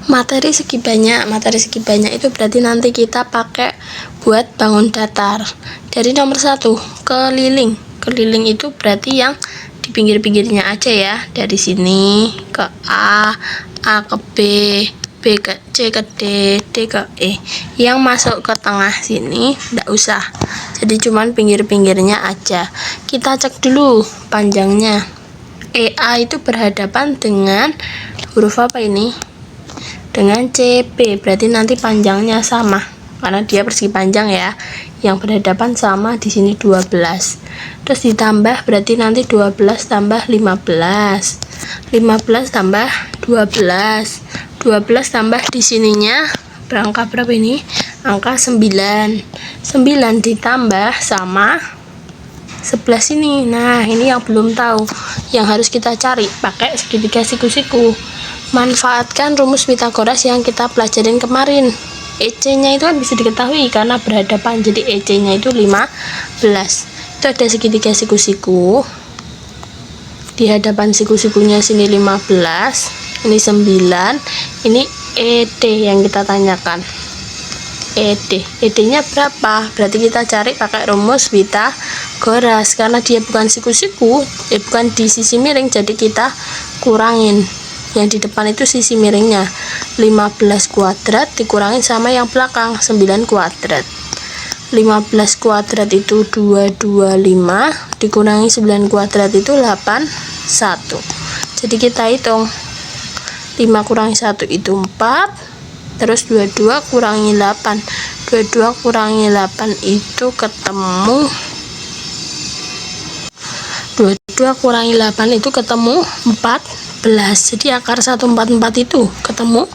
Materi segi banyak itu berarti nanti kita pakai buat bangun datar. Dari nomor 1, keliling itu berarti yang di pinggir-pinggirnya aja ya, dari sini ke A ke B, B ke C ke D, D ke E. Yang masuk ke tengah sini enggak usah, jadi cuman pinggir-pinggirnya aja. Kita cek dulu panjangnya. EA itu berhadapan dengan huruf apa ini? Dengan CP, berarti nanti panjangnya sama karena dia persegi panjang ya. Yang berhadapan sama di sini 12. Terus ditambah berarti nanti 12 tambah 15. 15 tambah 12. 12 tambah di sininya berangka berapa ini? Angka 9. 9 ditambah sama 11 ini. Nah, ini yang belum tahu, yang harus kita cari pakai segitiga siku-siku. Manfaatkan rumus Pitagoras yang kita pelajarin kemarin. EC-nya itu kan bisa diketahui karena berhadapan, jadi EC-nya itu 15. Itu ada segitiga siku-siku. Di hadapan siku-sikunya sini 15, ini 9, ini ED yang kita tanyakan. ED-nya berapa? Berarti kita cari pakai rumus Pitagoras karena dia bukan siku-siku, bukan di sisi miring, jadi kita kurangin. Yang di depan itu sisi miringnya. 15 kuadrat dikurangin sama yang belakang 9 kuadrat. 15 kuadrat itu 225, dikurangi 9 kuadrat itu 81. Jadi kita hitung 5 kurangi 1 itu 4, terus 22 kurangi 8, 22 kurangi 8 itu ketemu 22 kurangi 8 itu ketemu 14. Jadi akar 144 itu ketemu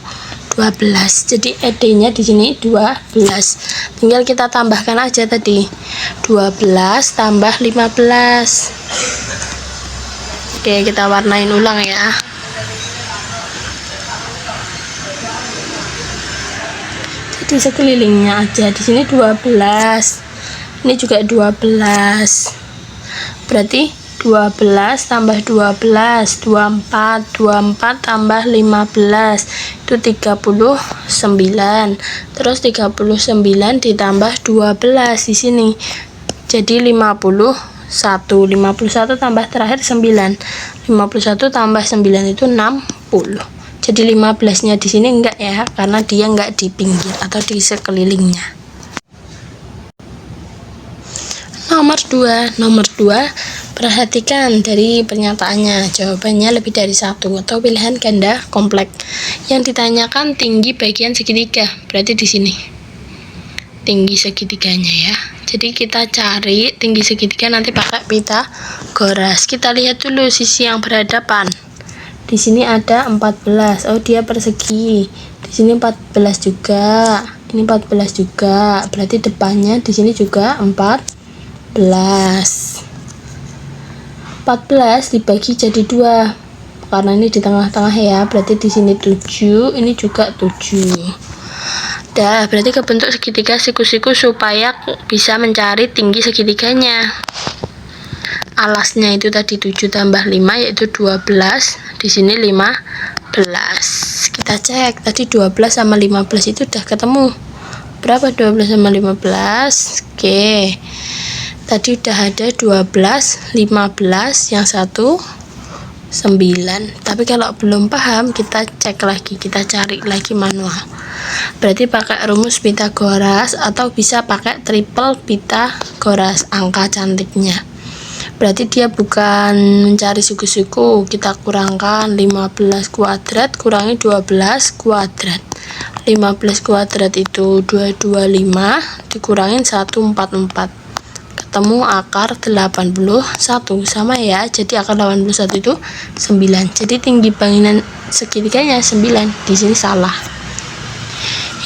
12. Jadi ED-nya di sini 12. Tinggal kita tambahkan aja tadi. 12 tambah 15. Oke, kita warnain ulang ya. Jadi sekelilingnya aja. Di sini 12. Ini juga 12. Berarti 12 tambah 12, 24, 24 tambah 15 itu 39. Terus 39 ditambah 12 di sini. Jadi 51. 51 tambah terakhir 9. 51 tambah 9 itu 60. Jadi 15-nya di sini enggak ya, karena dia enggak di pinggir atau di sekelilingnya. Nomor 2, perhatikan dari pernyataannya, jawabannya lebih dari 1 atau pilihan ganda kompleks. Yang ditanyakan tinggi bagian segitiga, berarti di sini tinggi segitiganya ya. Jadi kita cari tinggi segitiga nanti pakai Pitagoras. Kita lihat dulu sisi yang berhadapan. Di sini ada 14. Oh, dia persegi. Di sini 14 juga. Ini 14 juga. Berarti depannya di sini juga 14 dibagi jadi 2 karena ini di tengah-tengah ya, berarti di sini 7, ini juga 7. Berarti kebentuk segitiga siku-siku supaya bisa mencari tinggi segitiganya. Alasnya itu tadi 7 tambah 5 yaitu 12, di sini 15. Kita cek tadi 12 sama 15 itu udah ketemu. Berapa 12 sama 15? Oke. Tadi udah ada 12, 15, yang satu 9. Tapi kalau belum paham, kita cek lagi, kita cari lagi manual. Berarti pakai rumus Pitagoras atau bisa pakai triple Pitagoras, angka cantiknya. Berarti dia bukan mencari siku-siku, kita kurangkan 15 kuadrat kurangi 12 kuadrat. 15 kuadrat itu 225 dikurangin 144. Ketemu akar 81 sama ya, jadi akar 81 itu 9. Jadi tinggi bangunan segitiganya 9. Di sini salah.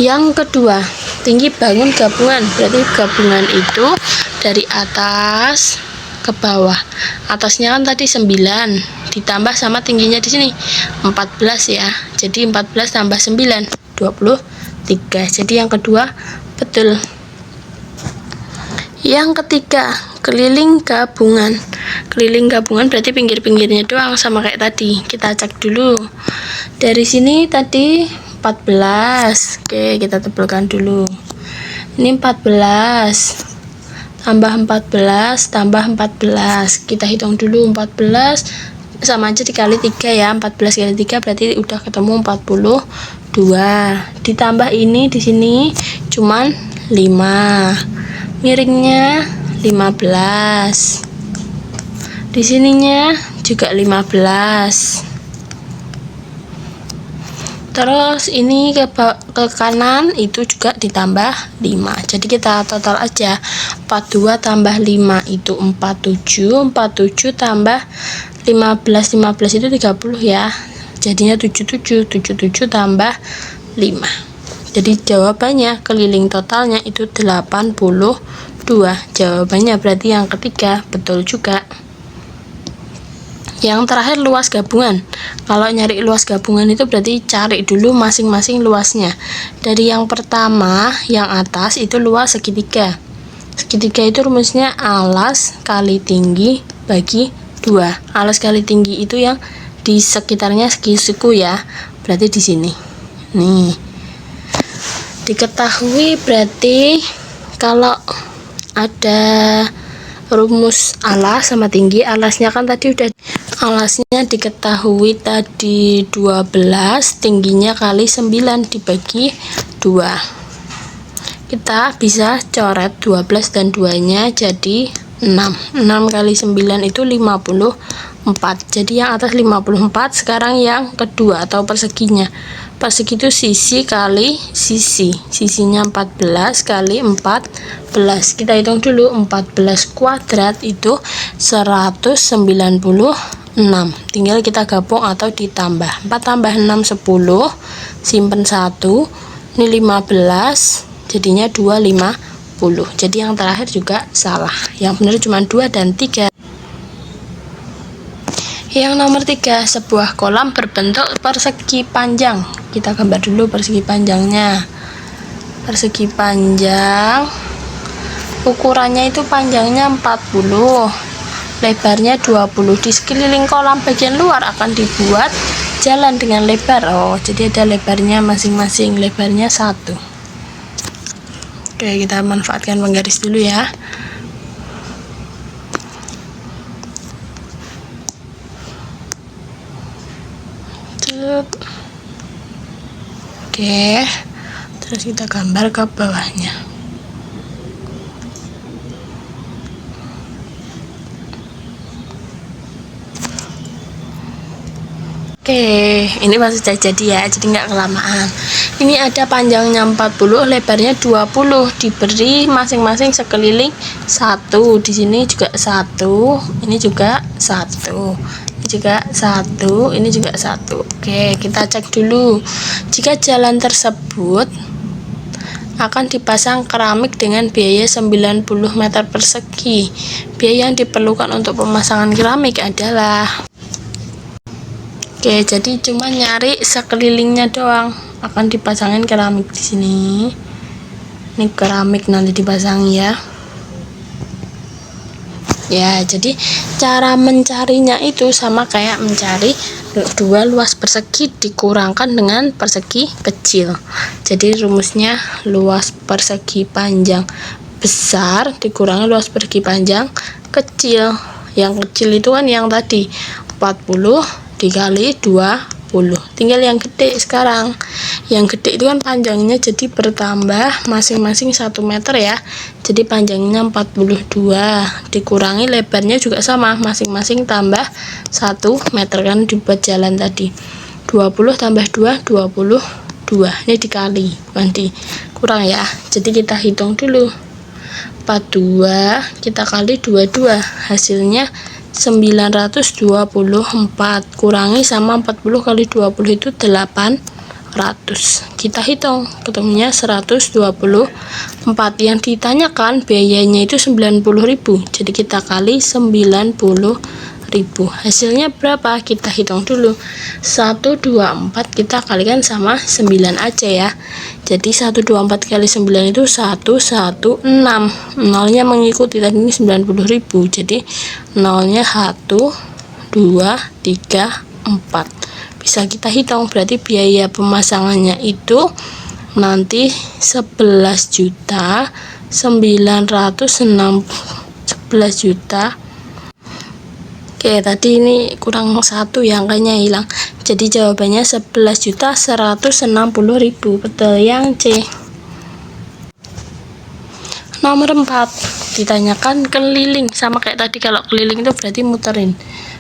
Yang kedua, tinggi bangun gabungan, berarti gabungan itu dari atas ke bawah. Atasnya kan tadi 9 ditambah sama tingginya di sini 14 ya. Jadi 14 tambah 9 23. Jadi yang kedua betul. Yang ketiga, keliling gabungan. Keliling gabungan berarti pinggir-pinggirnya doang sama kayak tadi. Kita cek dulu. Dari sini tadi 14. Oke, kita tebelkan dulu. Ini 14 tambah 14 tambah 14. Kita hitung dulu. 14 sama aja dikali 3 ya. 14 kali 3 berarti udah ketemu 42. Ditambah ini di sini cuman 5. Miringnya 15. Di sininya juga 15. Terus ini ke kanan itu juga ditambah 5. Jadi kita total aja. 42 tambah 5 itu 47. 47 tambah 15. 15 itu 30 ya. Jadinya 77. 77 tambah 5. Jadi jawabannya keliling totalnya itu 82. Jawabannya berarti yang ketiga betul juga. Yang terakhir luas gabungan. Kalau nyari luas gabungan itu berarti cari dulu masing-masing luasnya. Dari yang pertama, yang atas itu luas segitiga. Segitiga itu rumusnya alas kali tinggi bagi 2. Alas kali tinggi itu yang di sekitarnya segi siku ya. Berarti di sini. Nih. Diketahui berarti kalau ada rumus alas sama tinggi, alasnya kan tadi udah, alasnya diketahui tadi 12, tingginya kali 9 dibagi 2. Kita bisa coret 12 dan 2 nya jadi 6. 6 kali 9 itu 54. Jadi yang atas 54, sekarang yang kedua atau perseginya. Persegi itu sisi kali sisi. Sisinya 14 kali 14. Kita hitung dulu. 14 kuadrat itu 196. Tinggal kita gabung atau ditambah. 4 tambah 6 10. Simpen 1. Ini 15. Jadinya 250. Jadi yang terakhir juga salah. Yang benar cuma 2 dan 3. Yang nomor 3, sebuah kolam berbentuk persegi panjang. Kita gambar dulu persegi panjangnya. Persegi panjang, ukurannya itu panjangnya 40, lebarnya 20. Di sekeliling kolam bagian luar akan dibuat jalan dengan lebar. Oh, jadi ada lebarnya masing-masing. Lebarnya 1. Oke, kita manfaatkan penggaris dulu ya. Oke, terus kita gambar ke bawahnya. Oke, ini masih jadi ya, jadi nggak kelamaan. Ini ada panjangnya 40, lebarnya 20, diberi masing-masing sekeliling 1. Di sini juga 1, ini juga 1. Juga 1, ini juga 1. Oke, kita cek dulu. Jika jalan tersebut akan dipasang keramik dengan biaya 90 meter persegi. Biaya yang diperlukan untuk pemasangan keramik adalah, oke, jadi cuma nyari sekelilingnya doang. Akan dipasangin keramik di sini. Ini keramik nanti dipasang ya. Ya, jadi cara mencarinya itu sama kayak mencari 2 luas persegi dikurangkan dengan persegi kecil. Jadi rumusnya luas persegi panjang besar dikurangi luas persegi panjang kecil. Yang kecil itu kan yang tadi 40 dikali 20. Tinggal yang gede sekarang. Yang gede itu kan panjangnya jadi bertambah masing-masing 1 meter ya. Jadi panjangnya 42 dikurangi lebarnya juga sama, masing-masing tambah 1 meter kan dibuat jalan tadi. 20 tambah 2 22. Ini dikali, nanti kurang ya. Jadi kita hitung dulu. 42 kita kali 22, hasilnya 924 kurangi sama 40 kali 20 itu 800. Kita hitung ketemunya 124. Yang ditanyakan biayanya itu 90.000. Jadi kita kali 90.000. Hasilnya berapa? Kita hitung dulu. 124 kita kalikan sama 9 aja ya. Jadi 124 kali 9 itu 116. Nolnya mengikuti tadi ini 90.000. Jadi nolnya 1 2 3 4. bisa kita hitung. Berarti biaya pemasangannya itu nanti 11 juta. Oke, tadi ini kurang 1 ya, angkanya hilang. Jadi jawabannya 11.160.000. Betul yang C. Nomor 4, ditanyakan keliling. Sama kayak tadi, kalau keliling itu berarti muterin.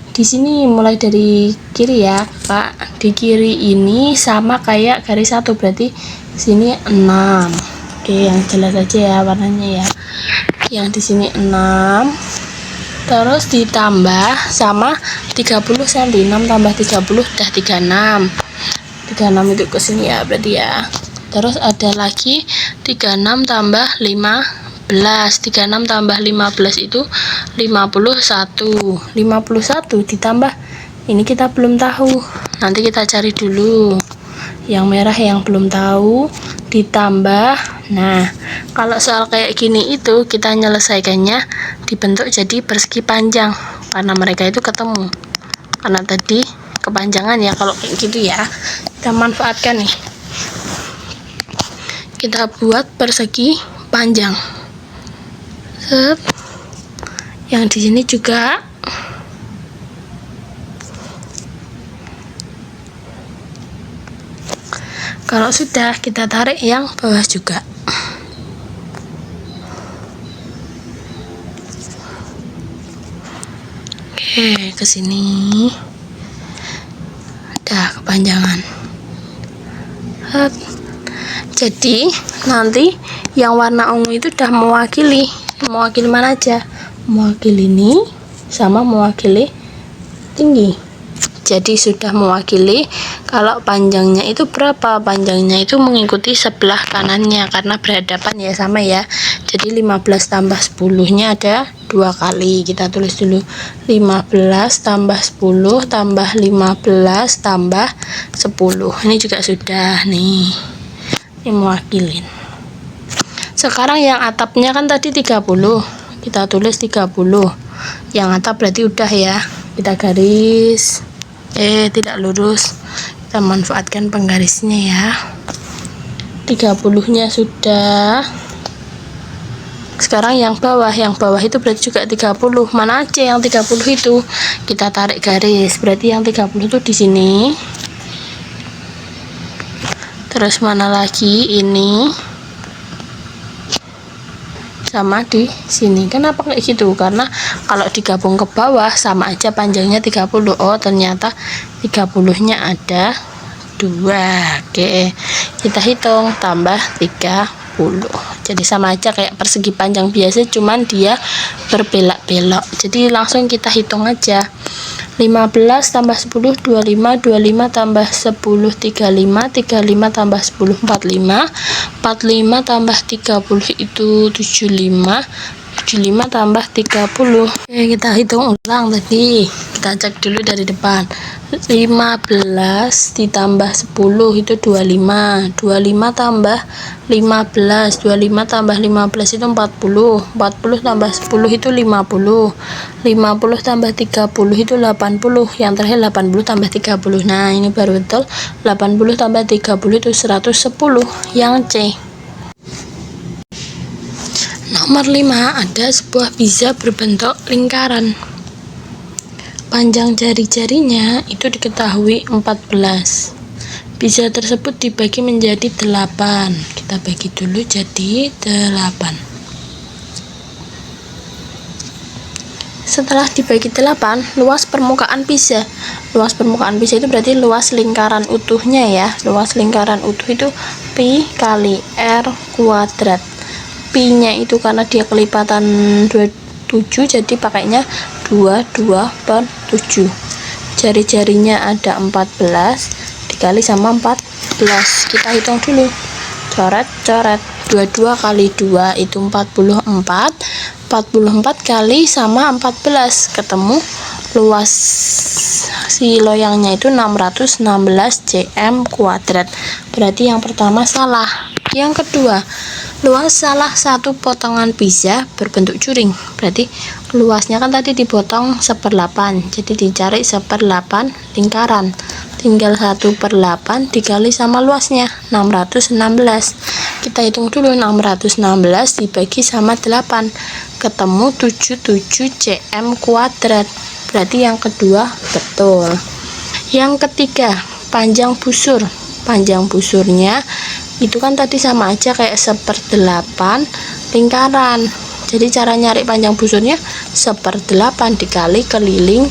Di sini mulai dari kiri ya, Kak. Di kiri ini sama kayak garis 1, berarti sini 6. Oke, yang jelas aja ya warnanya ya. Yang di sini 6. Terus ditambah sama 30 cm. 6 tambah 30 udah 36. 36 itu ke sini ya berarti ya. Terus ada lagi 36 tambah 15. 36 tambah 15 itu 51. 51 ditambah, ini kita belum tahu. Nanti kita cari dulu. Yang merah yang belum tahu ditambah. Nah, kalau soal kayak gini itu kita nyelesaikannya dibentuk jadi persegi panjang karena mereka itu ketemu. Karena tadi kepanjangan ya, kalau kayak gitu ya. Kita manfaatkan nih. Kita buat persegi panjang. Set. Yang di sini juga. Kalau sudah, kita tarik yang bawah juga. Oke, ke sini. Ada kepanjangan. Jadi, nanti yang warna ungu itu udah mewakili mana aja? Mewakili ini sama mewakili tinggi. Jadi sudah mewakili. Kalau panjangnya itu berapa? Panjangnya itu mengikuti sebelah kanannya karena berhadapan ya, sama ya. Jadi 15 tambah 10-nya ada 2 kali. Kita tulis dulu 15 tambah 10 tambah 15 tambah 10. Ini juga sudah nih. Ini mewakilin. Sekarang yang atapnya kan tadi 30. Kita tulis 30. Yang atap berarti udah ya. Kita garis. Tidak lurus, kita manfaatkan penggarisnya ya. 30-nya sudah. Sekarang yang bawah itu berarti juga 30. Mana aja yang 30 itu? Kita tarik garis. Berarti yang 30 itu di sini. Terus mana lagi? Ini sama di sini. Kenapa kayak gitu? Karena kalau digabung ke bawah sama aja panjangnya 30. Oh, ternyata 30-nya ada 2. Oke. Kita hitung tambah 30. Jadi sama aja kayak persegi panjang biasa, cuman dia berbelok-belok. Jadi langsung kita hitung aja. 15 tambah 10 25, 25 tambah 10 35, 35 tambah 10 45, 45 tambah 30 itu 75, 75 tambah 30. Oke, kita hitung ulang tadi. Kita cek dulu dari depan. 15 ditambah 10 itu 25. 25 tambah 15. 25 tambah 15 itu 40. 40 tambah 10 itu 50. 50 tambah 30 itu 80. Yang terakhir 80 tambah 30. Nah, ini baru betul. 80 tambah 30 itu 110. Yang C. Nomor 5, ada sebuah pizza berbentuk lingkaran. Panjang jari-jarinya itu diketahui 14. Pizza tersebut dibagi menjadi 8. Kita bagi dulu jadi 8. Setelah dibagi 8, luas permukaan pizza. Luas permukaan pizza itu berarti luas lingkaran utuhnya ya. Luas lingkaran utuh itu pi kali r kuadrat. Pi-nya itu karena dia kelipatan 27, jadi pakainya 22/7. Jari-jarinya ada 14 dikali sama 14. Kita hitung dulu. Coret-coret. 22 kali 2 itu 44. 44 kali sama 14. Ketemu luas si loyangnya itu 616 cm kuadrat. Berarti yang pertama salah. Yang kedua, luas salah satu potongan pizza berbentuk juring. Berarti luasnya kan tadi dipotong 1/8. Jadi dicari 1/8 lingkaran. tinggal 1/8 dikali sama luasnya 616. Kita hitung dulu, 616 dibagi sama 8 ketemu 77 cm kuadrat. Berarti yang kedua betul. Yang ketiga, panjang busur. Panjang busurnya itu kan tadi sama aja kayak 1/8 lingkaran. Jadi cara nyari panjang busurnya 1/8 dikali keliling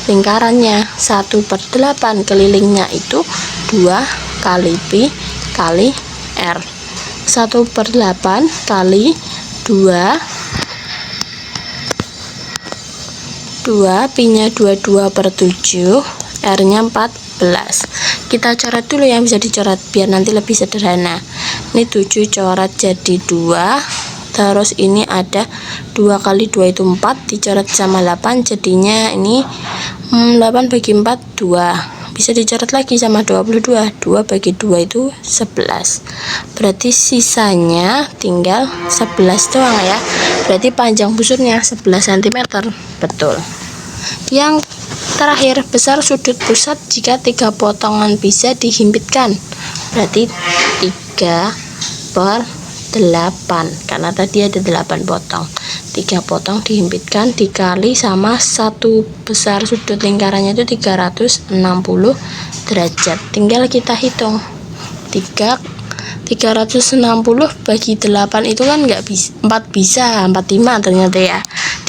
lingkarannya. 1/8 kelilingnya itu 2 kali pi kali r. 1/8 kali 2 pi nya 22/7, r nya 14. Kita coret dulu yang bisa dicoret biar nanti lebih sederhana. Ini 7 coret jadi 2. Terus ini ada 2 kali 2 itu 4 dicoret sama 8, jadinya ini 8 bagi 4 2. Bisa dicoret lagi sama 22. 2 bagi 2 itu 11. Berarti sisanya tinggal 11 doang ya. Berarti panjang busurnya 11 cm. Betul. Yang terakhir, besar sudut pusat jika 3 potongan bisa dihimpitkan. Berarti 3/8 karena tadi ada 8 potong. 3 potong dihimpitkan dikali sama 1 besar sudut lingkarannya itu 360 derajat. Tinggal kita hitung. 360 bagi 8 itu kan enggak bisa 4, bisa 45 ternyata ya.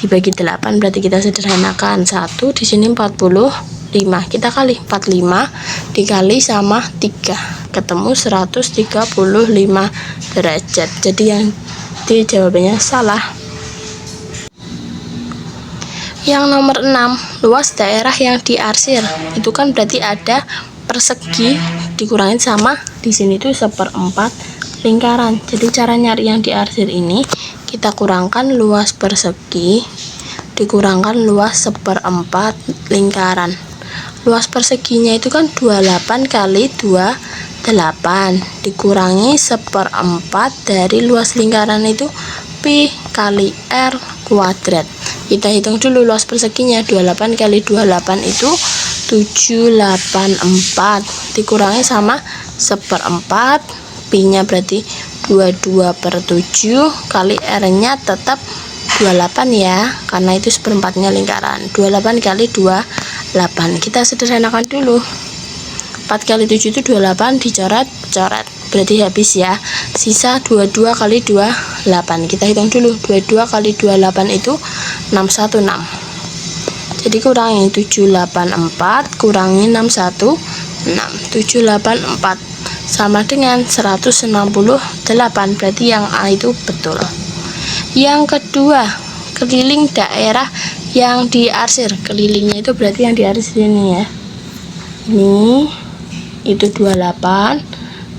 Dibagi 8 berarti kita sederhanakan 1, di sini 45. Kita kali 45 dikali sama 3 ketemu 135 derajat. Jadi yang D jawabannya salah. Yang nomor 6, luas daerah yang diarsir. Itu kan berarti ada persegi dikurangin sama di sini tuh 1/4 lingkaran. Jadi cara nyari yang diarsir ini kita kurangkan luas persegi dikurangkan luas 1/4 lingkaran. Luas perseginya itu kan 28 kali 28 dikurangi 1/4 dari luas lingkaran itu pi kali r kuadrat. Kita hitung dulu luas perseginya. 28 kali 28 itu 784 dikurangi sama 1/4, pi nya berarti 22/7 kali r nya tetap 28 ya, karena itu 1/4-nya lingkaran. 28 kali 28 kita sederhanakan dulu. 4 kali 7 itu 28, dicoret-coret berarti habis ya. Sisa 22 kali 28. Kita hitung dulu. 22 kali 28 itu 616. Jadi kurangi 784 kurangi 616. 784 sama dengan 168. Berarti yang A itu betul. Yang kedua, keliling daerah yang diarsir. Kelilingnya itu berarti yang diarsir ini ya. Ini itu 28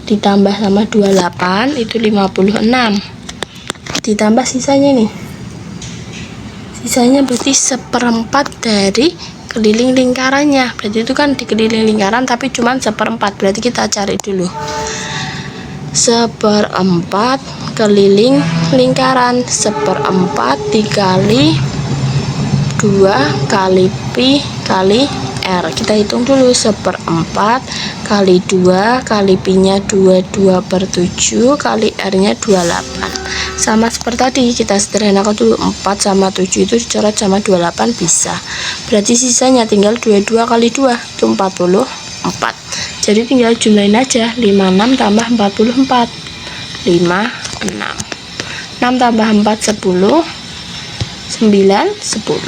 ditambah sama 28 itu 56. Ditambah sisanya nih. Sisanya berarti 1/4 dari keliling lingkarannya. Berarti itu kan di keliling lingkaran tapi cuma 1/4. Berarti kita cari dulu. 1/4 keliling lingkaran. 1/4 dikali 2 kali pi kali r. Kita hitung dulu. 1/4 kali 2 kali pi nya 22/7 kali r nya 28. Sama seperti tadi kita sederhanakan dulu. 4 sama 7 itu dicoret sama 28 bisa. Berarti sisanya tinggal 22 kali 2 itu 44. Jadi tinggal jumlahin aja. 56 tambah 44 56. 6 tambah 4 10 9 10.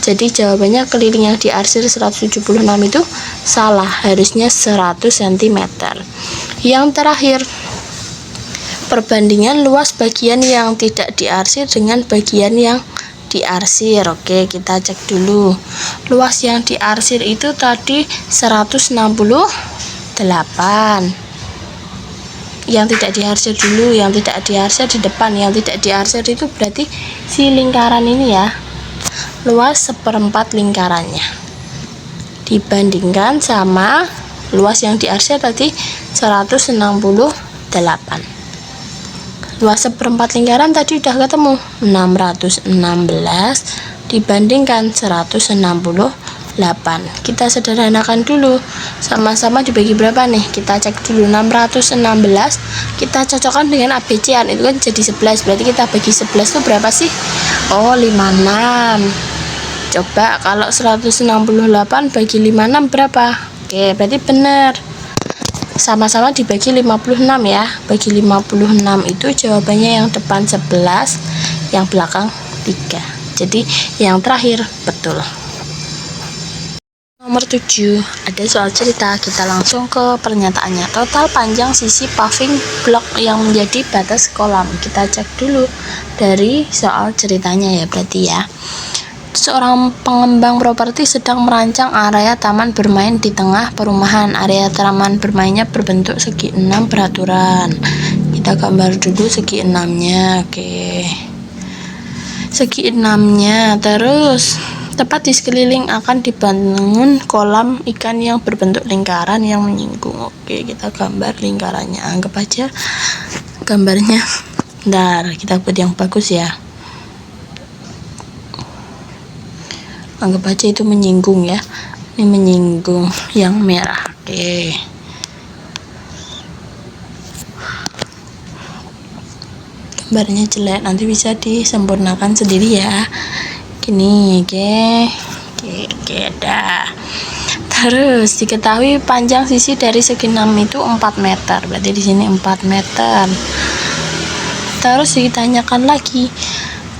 Jadi jawabannya keliling yang diarsir 176 itu salah, harusnya 100 cm. Yang terakhir, perbandingan luas bagian yang tidak diarsir dengan bagian yang diarsir. Oke, kita cek dulu. Luas yang diarsir itu tadi 168. Yang tidak diarsir dulu, yang tidak diarsir di depan. Yang tidak diarsir itu berarti si lingkaran ini ya. Luas 1/4 lingkarannya dibandingkan sama luas yang diarsir tadi 168. Luas 1/4 lingkaran tadi udah ketemu 616 dibandingkan 168. Kita sederhanakan dulu, sama-sama dibagi berapa nih, kita cek dulu. 616 kita cocokkan dengan ABC-an, itu kan jadi 11, berarti kita bagi 11 itu berapa sih? Oh, 56. Coba kalau 168 bagi 56 berapa? Oke, berarti benar, sama-sama dibagi 56 ya. Bagi 56 itu jawabannya yang depan 11, yang belakang 3. Jadi yang terakhir betul. Nomor 7, ada soal cerita. Kita langsung ke pernyataannya. Total panjang sisi paving block yang menjadi batas kolam. Kita cek dulu dari soal ceritanya ya, berarti ya. Seorang pengembang properti sedang merancang area taman bermain di tengah perumahan. Area taman bermainnya berbentuk segi 6 beraturan. Kita gambar dulu segi 6-nya. Oke. Segi 6-nya. Terus tepat di sekeliling akan dibangun kolam ikan yang berbentuk lingkaran yang menyinggung. Oke, kita gambar lingkarannya. Anggap aja gambarnya. Bentar, kita buat yang bagus ya. Anggap aja itu menyinggung ya. Ini menyinggung yang merah. Oke. Gambarnya jelek, nanti bisa disempurnakan sendiri ya. Gini, oke, dah. Terus diketahui panjang sisi dari segi 6 itu 4 meter. Berarti di sini 4 meter. Terus ditanyakan lagi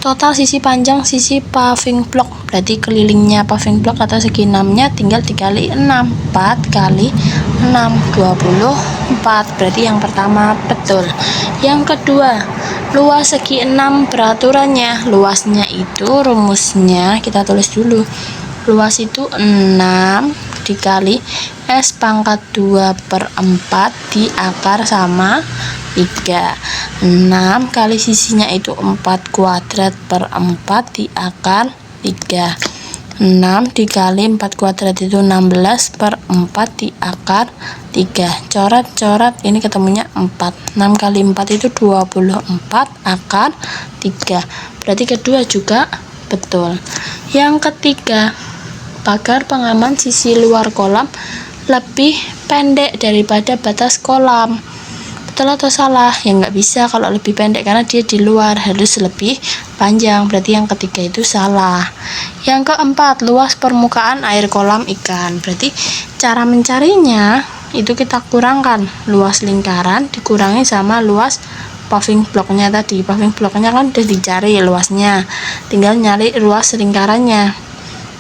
total sisi panjang sisi paving block, berarti kelilingnya paving block atau segi 6-nya tinggal dikali 6. 4 kali 6 24. Berarti yang pertama betul. Yang kedua, luas segi 6 beraturannya. Luasnya itu rumusnya kita tulis dulu. Luas itu 6 dikali S pangkat 2/4 diakar sama 3. 6 kali sisinya itu 4 kuadrat per 4 diakar 3. 6 dikali 4 kuadrat itu 16 per 4 diakar 3. Coret-coret, ini ketemunya 4. 6 kali 4 itu 24 akar 3. Berarti kedua juga betul. Yang ketiga, pagar pengaman sisi luar kolam lebih pendek daripada batas kolam. Betul atau salah? Ya nggak bisa kalau lebih pendek, karena dia di luar, harus lebih panjang. Berarti yang ketiga itu salah. Yang keempat, luas permukaan air kolam ikan. Berarti cara mencarinya itu kita kurangkan luas lingkaran dikurangi sama luas paving blocknya tadi. Paving blocknya kan udah dicari luasnya, tinggal nyari luas lingkarannya.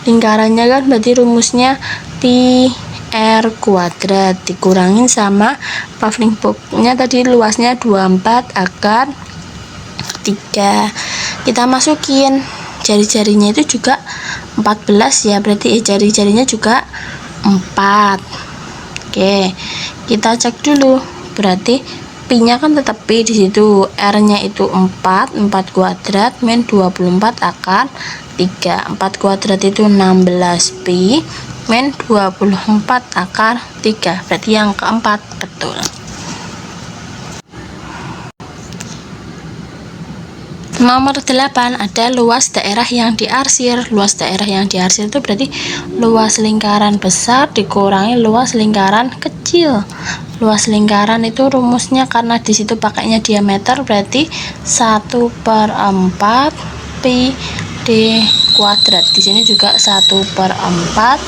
Lingkarannya kan berarti rumusnya pi R kuadrat dikurangin sama paving blocknya tadi luasnya 24 akar 3. Kita masukin jari-jarinya itu juga 14 ya, berarti jari-jarinya juga 4. Oke, kita cek dulu. Berarti pi-nya kan tetap pi di situ. R-nya itu 4 kuadrat min 24 akar 3. 4 kuadrat itu 16 pi min 24 akar 3. Berarti yang keempat betul. Nomor 8, ada luas daerah yang diarsir. Luas daerah yang diarsir itu berarti luas lingkaran besar dikurangi luas lingkaran kecil. Luas lingkaran itu rumusnya, karena di situ pakainya diameter, berarti 1/4 pi d kuadrat. Di sini juga 1/4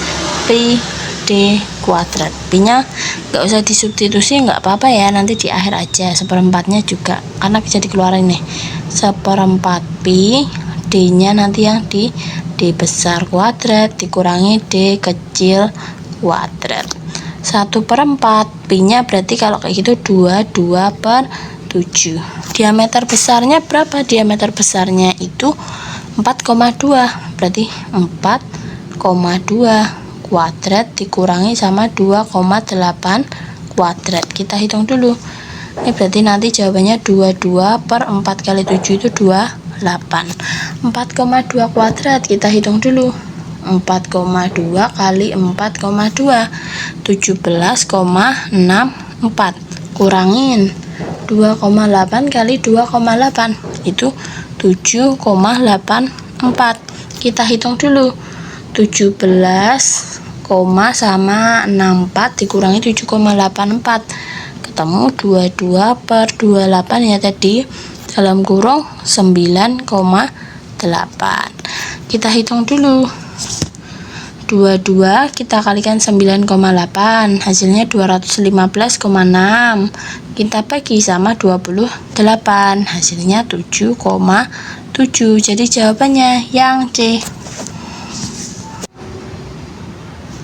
pi d kuadrat. Pi-nya nggak usah disubstitusi, nggak apa-apa ya, nanti di akhir aja. 1/4-nya juga, karena bisa dikeluarin nih. 1/4 pi, d-nya nanti yang di d besar kuadrat dikurangi d kecil kuadrat. 1/4 pi-nya berarti kalau kayak gitu 22/7. Diameter besarnya berapa? Diameter besarnya itu 4,2, berarti 4,2 kuadrat dikurangi sama 2,8 kuadrat. Kita hitung dulu. Ini berarti nanti jawabannya 22/4 kali 7 itu 28. 4,2 kuadrat kita hitung dulu. 4,2 kali 4,2 17,64. Kurangin 2,8 kali 2,8 itu 7,84. Kita hitung dulu. 17, sama 64 dikurangi 7,84, ketemu 22 per 28 ya tadi, dalam kurung 9,8. Kita hitung dulu. 22 kita kalikan 9,8, hasilnya 215,6. Kita bagi sama 28, hasilnya 7,7. Jadi jawabannya yang C.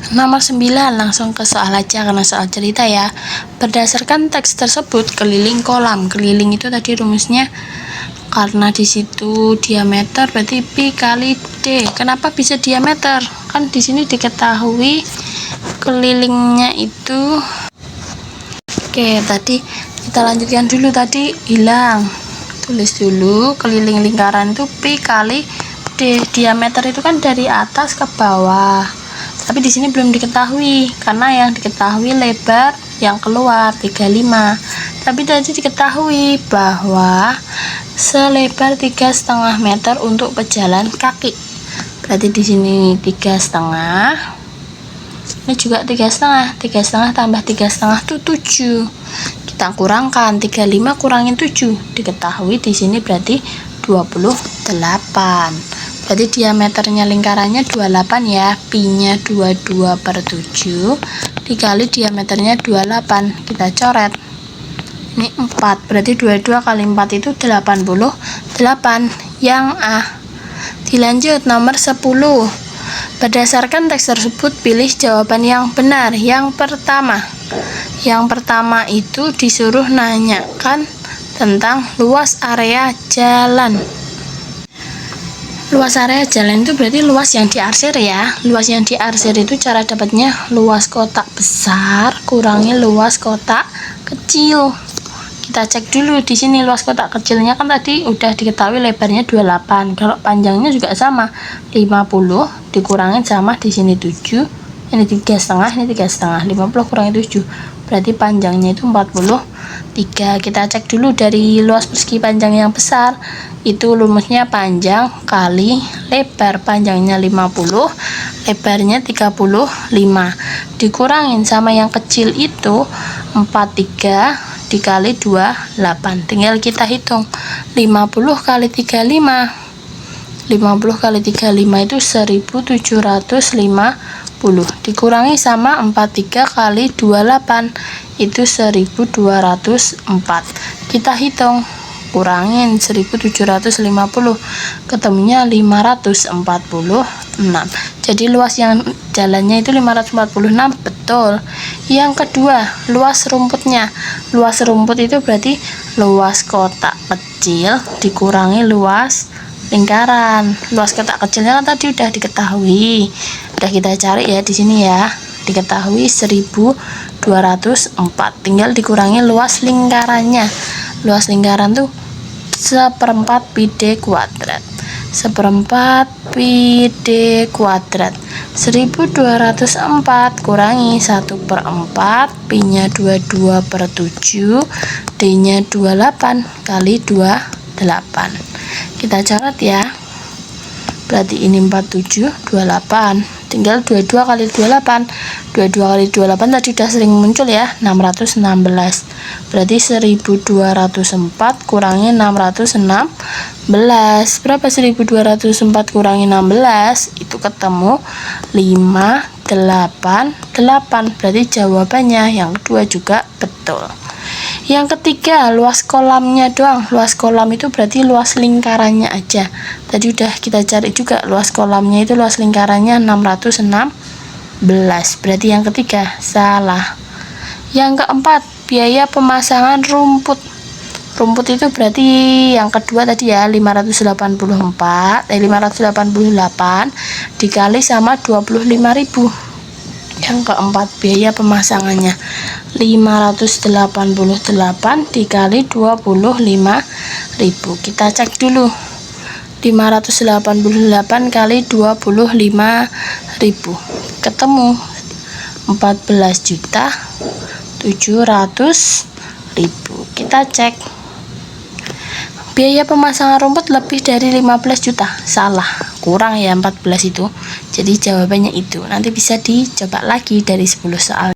Nomor 9, langsung ke soal aja karena soal cerita ya. Berdasarkan teks tersebut, keliling kolam. Keliling itu tadi rumusnya karena di situ diameter berarti pi kali d. Kenapa bisa diameter? Kan di sini diketahui kelilingnya itu. Oke, tadi kita lanjutkan dulu, tadi hilang. Tulis dulu, keliling lingkaran itu pi kali d. Diameter itu kan dari atas ke bawah. Tapi di sini belum diketahui karena yang diketahui lebar yang keluar 35. Tapi tadi diketahui bahwa selebar 3,5 meter untuk pejalan kaki. Berarti di sini 3,5. Ini juga 3,5. 3,5 tambah 3,5 itu 7. Kita kurangkan 35 kurangin 7. Diketahui di sini berarti 28. Berarti diameternya lingkarannya 28 ya, pi-nya 22 per 7 dikali diameternya 28, kita coret. Ini 4, berarti 22 kali 4 itu 88. Yang A. Dilanjut nomor 10. Berdasarkan teks tersebut, pilih jawaban yang benar. Yang pertama itu disuruh nanyakan tentang luas area jalan. Luas area jalan itu berarti luas yang diarsir ya. Luas yang diarsir itu cara dapatnya luas kotak besar kurangi luas kotak kecil. Kita cek dulu di sini luas kotak kecilnya kan tadi udah diketahui lebarnya 28. Kalau panjangnya juga sama, 50 dikurangin sama di sini 7. Ini 3,5, ini 3,5. 50 kurangi 7. Berarti panjangnya itu 43. Kita cek dulu dari luas persegi panjang yang besar. Itu rumusnya panjang kali lebar. Panjangnya 50, lebarnya 35. Dikurangin sama yang kecil itu 43 dikali 28. Tinggal kita hitung. 50 kali 35. 50 kali 35 itu 1750. Dikurangi sama 43 kali 28 itu 1204. Kita hitung, kurangin 1750, ketemunya 546. Jadi luas yang jalannya itu 546, betul. Yang kedua, luas rumputnya. Luas rumput itu berarti luas kotak kecil dikurangi luas lingkaran. Luas kotak kecilnya kan tadi udah diketahui, udah kita cari ya di sini ya, diketahui 1204. Tinggal dikurangi luas lingkarannya. Luas lingkaran tuh 1/4 pi d kuadrat. 1/4 pi d kuadrat. 1204 kurangi 1/4, pi nya 22 per 7, d nya 28 kali 28. Kita catat ya. Berarti ini 47, 28. Tinggal 22 kali 28. 22 kali 28 tadi udah sering muncul ya, 616. Berarti 1204 kurangi 616. Berapa 1204 kurangi 16? Itu ketemu 588. Berarti jawabannya yang kedua juga betul. Yang ketiga, luas kolamnya doang. Luas kolam itu berarti luas lingkarannya aja. Tadi udah kita cari juga luas kolamnya itu luas lingkarannya 616. Berarti yang ketiga salah. Yang keempat, biaya pemasangan rumput. Rumput itu berarti yang kedua tadi ya, 588 dikali sama 25.000. Yang keempat, biaya pemasangannya 588 dikali 25.000. Kita cek dulu. 588 kali 25.000 ketemu 14.700.000. Kita cek. Biaya pemasangan rumput lebih dari 15 juta. Salah. kurang ya 14 itu. Jadi jawabannya itu. Nanti bisa dicoba lagi dari 10 soal.